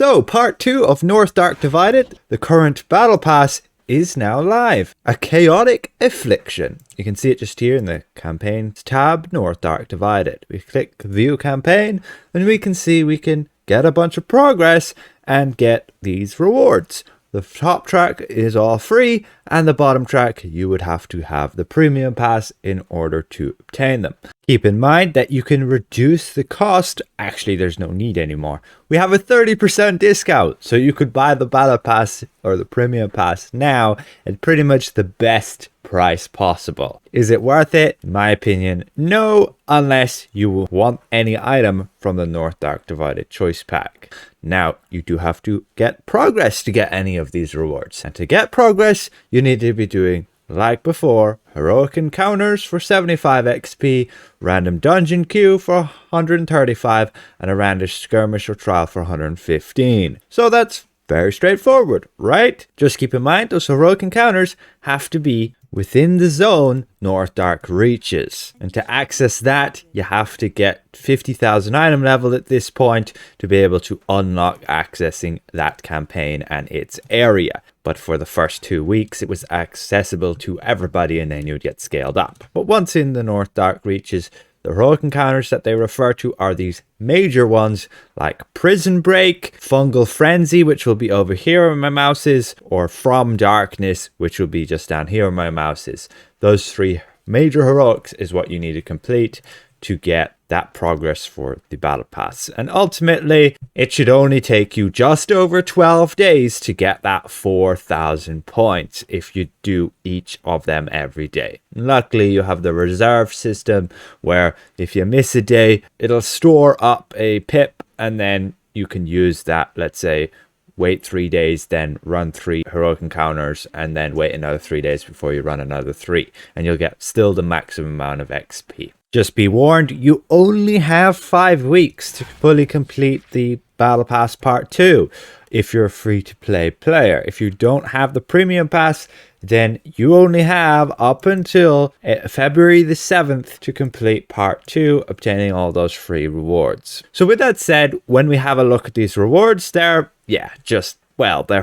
So, part 2 of Northdark Divided. The current battle pass is now live. A chaotic affliction. You can see it just here in the campaigns tab, Northdark Divided. We click view campaign and we can see we can get a bunch of progress and get these rewards. The top track is all free and the bottom track you would have to have the premium pass in order to obtain them. Keep in mind that you can reduce the cost. Actually, there's no need anymore. We have a 30% discount, so you could buy the battle pass or the premium pass now at pretty much the best price possible. Is it worth it? In my opinion, no, unless you want any item from the Northdark Divided choice pack. Now, you do have to get progress to get any of these rewards. And to get progress, you need to be doing, like before, heroic encounters for 75 XP, random dungeon queue for 135, and a random skirmish or trial for 115. So that's very straightforward, right? Just keep in mind those heroic encounters have to be within the zone Northdark reaches. And to access that, you have to get 50,000 item level at this point to be able to unlock accessing that campaign and its area. But for the first 2 weeks, it was accessible to everybody and then you'd get scaled up. But once in the Northdark reaches, the heroic encounters that they refer to are these major ones like Prison Break, Fungal Frenzy, which will be over here where my mouse is, or From Darkness, which will be just down here where my mouse is. Those 3 major heroics is what you need to complete to get that progress for the battle pass. And ultimately, it should only take you just over 12 days to get that 4,000 points if you do each of them every day. Luckily, you have the reserve system where if you miss a day, it'll store up a pip and then you can use that, let's say, wait 3 days, then run 3 heroic encounters, and then wait another 3 days before you run another 3. And you'll get still the maximum amount of XP. Just be warned, you only have 5 weeks to fully complete the Battle Pass Part 2 if you're a free-to-play player. If you don't have the Premium Pass, then you only have up until February the 7th to complete Part 2, obtaining all those free rewards. So with that said, when we have a look at these rewards, they're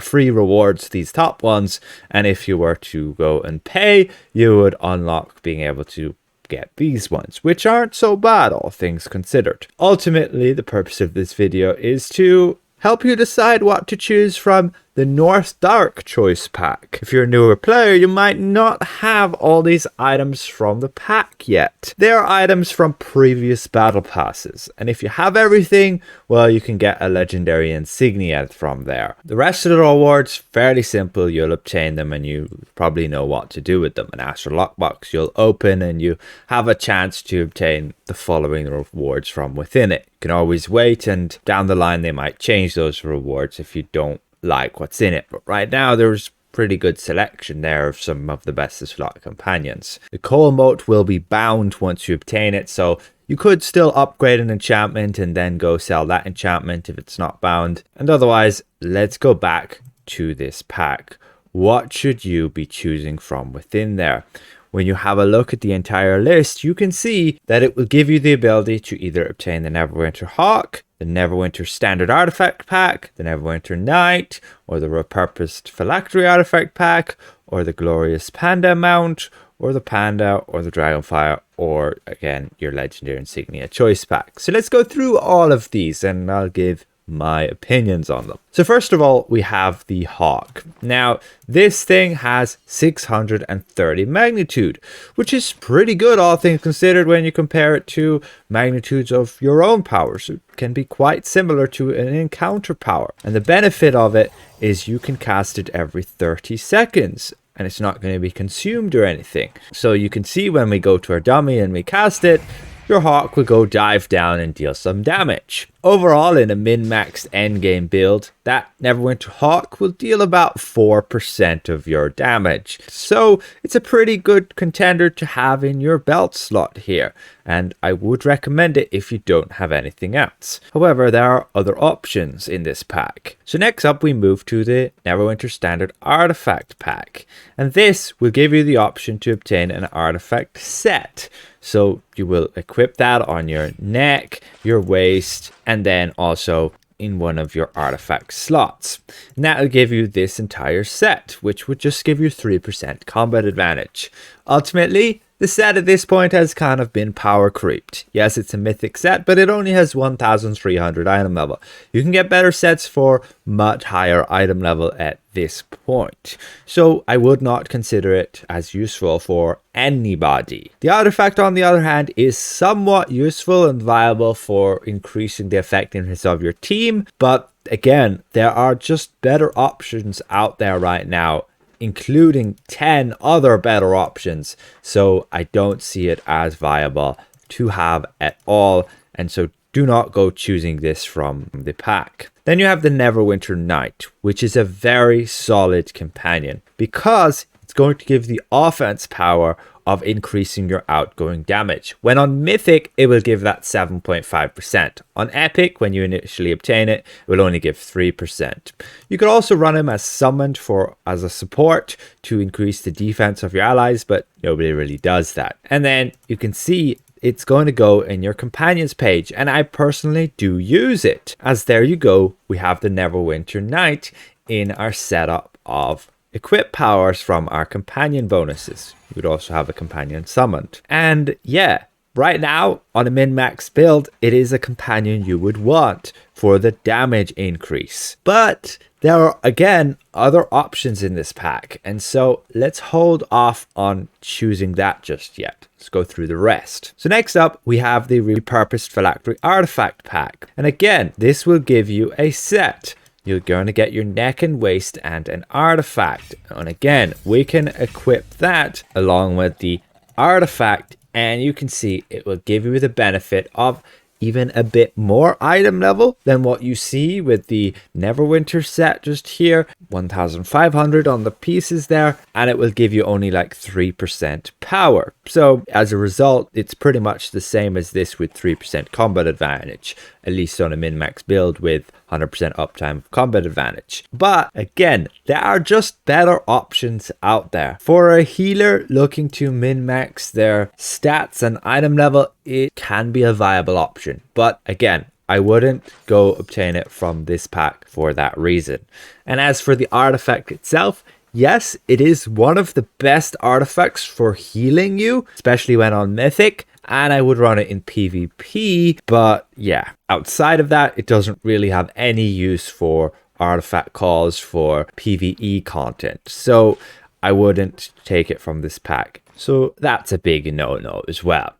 free rewards, these top ones. And if you were to go and pay, you would unlock being able to get these ones, which aren't so bad, all things considered. Ultimately, the purpose of this video is to help you decide what to choose from the Northdark choice pack. If you're a newer player, you might not have all these items from the pack yet. They are items from previous battle passes, and if you have everything, well, you can get a legendary insignia from there. The rest of the rewards, fairly simple. You'll obtain them and you probably know what to do with them. An astral lockbox you'll open and you have a chance to obtain the following rewards from within it. You can always wait, and down the line they might change those rewards if you don't like what's in it. But right now there's pretty good selection there of some of the best slot companions. The coal moat will be bound once you obtain it, so you could still upgrade an enchantment and then go sell that enchantment if it's not bound. And otherwise, let's go back to this pack. What should you be choosing from within there? When you have a look at the entire list, you can see that it will give you the ability to either obtain the Neverwinter Hawk, the Neverwinter Standard Artifact Pack, the Neverwinter Knight, or the Repurposed Phylactery Artifact Pack, or the Glorious Panda Mount, or the Panda, or the Dragonfire, or again, your Legendary Insignia Choice Pack. So let's go through all of these and I'll give my opinions on them. So first of all, we have the Hawk. Now, this thing has 630 magnitude, which is pretty good, all things considered, when you compare it to magnitudes of your own powers. It can be quite similar to an encounter power. And the benefit of it is you can cast it every 30 seconds. And it's not going to be consumed or anything. So you can see when we go to our dummy and we cast it, your Hawk will go dive down and deal some damage. Overall, in a min-maxed endgame build, that Neverwinter Hawk will deal about 4% of your damage. So it's a pretty good contender to have in your belt slot here, and I would recommend it if you don't have anything else. However, there are other options in this pack. So next up, we move to the Neverwinter Standard Artifact Pack, and this will give you the option to obtain an artifact set. So you will equip that on your neck, your waist, and then also in one of your artifact slots. And that'll give you this entire set, which would just give you 3% combat advantage. Ultimately, the set at this point has kind of been power creeped. Yes, it's a mythic set, but it only has 1300 item level. You can get better sets for much higher item level at this point. So I would not consider it as useful for anybody. The artifact, on the other hand, is somewhat useful and viable for increasing the effectiveness of your team. But again, there are just better options out there right now, including 10 other better options. So I don't see it as viable to have at all. And so do not go choosing this from the pack. Then you have the Neverwinter Knight, which is a very solid companion because it's going to give the offense power of increasing your outgoing damage. When on Mythic, it will give that 7.5%. On Epic, when you initially obtain it, it will only give 3%. You could also run him as summoned as a support to increase the defense of your allies, but nobody really does that. And then you can see it's going to go in your companions page, and I personally do use it. As there you go, we have the Neverwinter Knight in our setup of equip powers from our companion bonuses. You would also have a companion summoned. And yeah, right now on a min-max build, it is a companion you would want for the damage increase. But there are, again, other options in this pack. And so let's hold off on choosing that just yet. Let's go through the rest. So next up, we have the repurposed phylactery artifact pack. And again, this will give you a set. You're going to get your neck and waist and an artifact. And again, we can equip that along with the artifact, and you can see it will give you the benefit of even a bit more item level than what you see with the Neverwinter set just here. 1500 on the pieces there, and it will give you only like 3% power. So as a result, it's pretty much the same as this with 3% combat advantage, at least on a min-max build with 100% uptime combat advantage. But again, there are just better options out there. For a healer looking to min-max their stats and item level, it can be a viable option. But again, I wouldn't go obtain it from this pack for that reason. And as for the artifact itself, yes, it is one of the best artifacts for healing you, especially when on Mythic. And I would run it in PvP, but yeah, outside of that, it doesn't really have any use for artifact calls for PvE content. So I wouldn't take it from this pack. So that's a big no-no as well.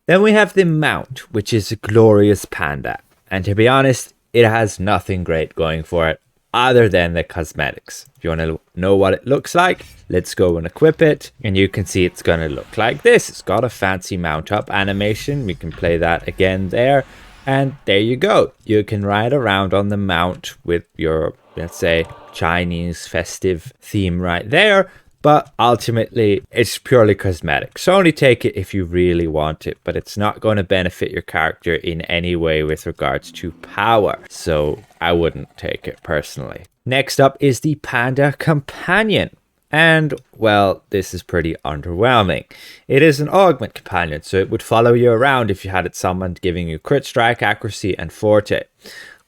Then we have the mount, which is a glorious panda. And to be honest, it has nothing great going for it other than the cosmetics. If you want to know what it looks like, let's go and equip it. And you can see it's going to look like this. It's got a fancy mount up animation. We can play that again there. And there you go. You can ride around on the mount with your, let's say, Chinese festive theme right there. But ultimately, it's purely cosmetic. So only take it if you really want it, but it's not going to benefit your character in any way with regards to power. So I wouldn't take it personally. Next up is the Panda Companion. And, well, this is pretty underwhelming. It is an augment companion, so it would follow you around if you had it summoned, giving you crit strike, accuracy, and forte.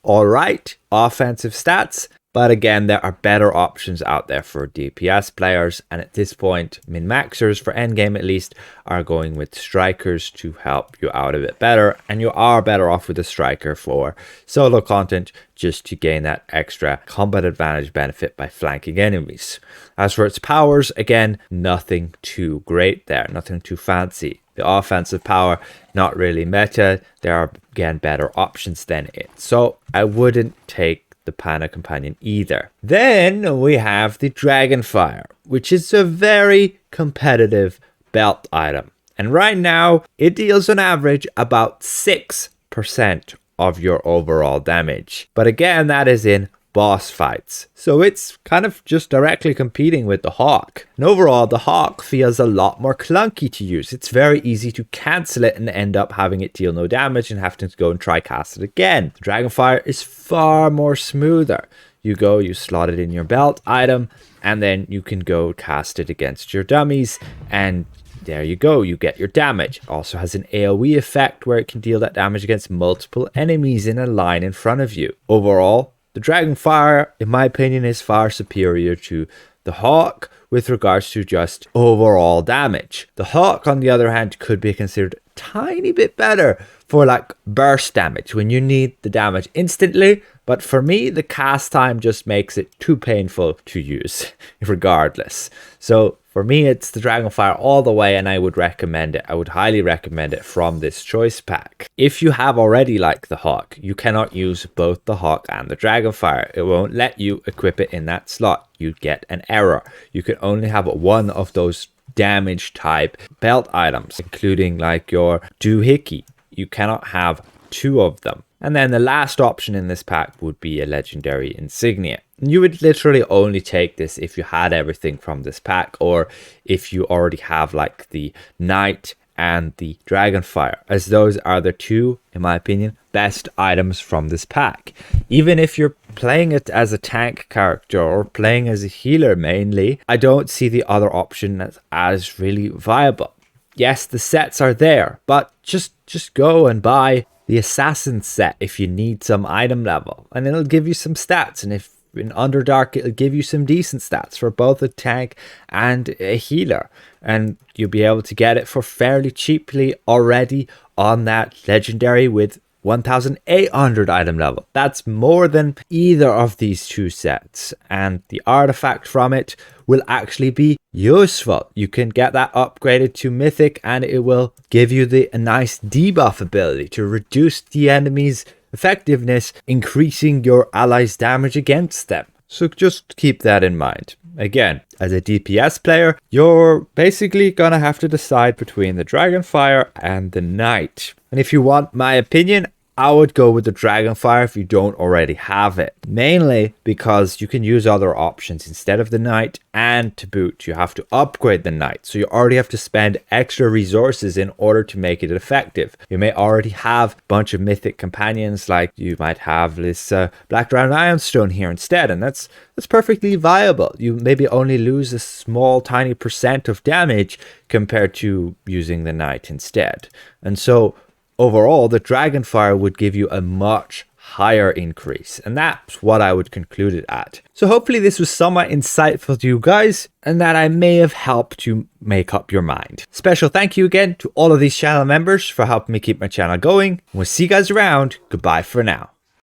Alright, offensive stats. But again, there are better options out there for DPS players, and at this point, min-maxers, for endgame at least, are going with strikers to help you out a bit better, and you are better off with a striker for solo content, just to gain that extra combat advantage benefit by flanking enemies. As for its powers, again, nothing too great there, nothing too fancy. The offensive power, not really meta. There are, again, better options than it. So I wouldn't take the Panda Companion either. Then we have the Dragonfire, which is a very competitive belt item. And right now, it deals on average about 6% of your overall damage. But again, that is in boss fights. So it's kind of just directly competing with the Hawk. And overall, the Hawk feels a lot more clunky to use. It's very easy to cancel it and end up having it deal no damage and having to go and try cast it again. The Dragonfire is far more smoother. You go, you slot it in your belt item, and then you can go cast it against your dummies, and there you go, you get your damage. It also has an AoE effect where it can deal that damage against multiple enemies in a line in front of you. Overall, the Dragonfire, in my opinion, is far superior to the Hawk with regards to just overall damage. The Hawk, on the other hand, could be considered a tiny bit better for like burst damage when you need the damage instantly. But for me, the cast time just makes it too painful to use regardless. So for me, it's the Dragonfire all the way, and I would recommend it. I would highly recommend it from this choice pack. If you have already like the Hawk, you cannot use both the Hawk and the Dragonfire. It won't let you equip it in that slot. You get an error. You can only have one of those damage type belt items, including like your doohickey. You cannot have two of them. And then the last option in this pack would be a legendary insignia. You would literally only take this if you had everything from this pack, or if you already have like the Knight and the Dragonfire, as those are the two, in my opinion, best items from this pack. Even if you're playing it as a tank character or playing as a healer mainly, I don't see the other option as really viable. Yes, the sets are there, but just go and buy the Assassin set if you need some item level, and it'll give you some stats. And if in Underdark, it'll give you some decent stats for both a tank and a healer, and you'll be able to get it for fairly cheaply already on that legendary with 1800 item level. That's more than either of these two sets, and the artifact from it will actually be useful. You can get that upgraded to mythic, and it will give you a nice debuff ability to reduce the enemy's effectiveness, increasing your allies' damage against them. So just keep that in mind. Again, as a DPS player, you're basically gonna have to decide between the Dragonfire and the Knight. And if you want my opinion, I would go with the Dragonfire if you don't already have it. Mainly because you can use other options instead of the Knight, and to boot, you have to upgrade the Knight. So you already have to spend extra resources in order to make it effective. You may already have a bunch of mythic companions, like you might have this Black Drowned Ironstone here instead, and that's perfectly viable. You maybe only lose a small tiny % of damage compared to using the Knight instead. And so overall, the Dragonfire would give you a much higher increase, and that's what I would conclude it at. So hopefully this was somewhat insightful to you guys, and that I may have helped you make up your mind. Special thank you again to all of these channel members for helping me keep my channel going. We'll see you guys around. Goodbye for now.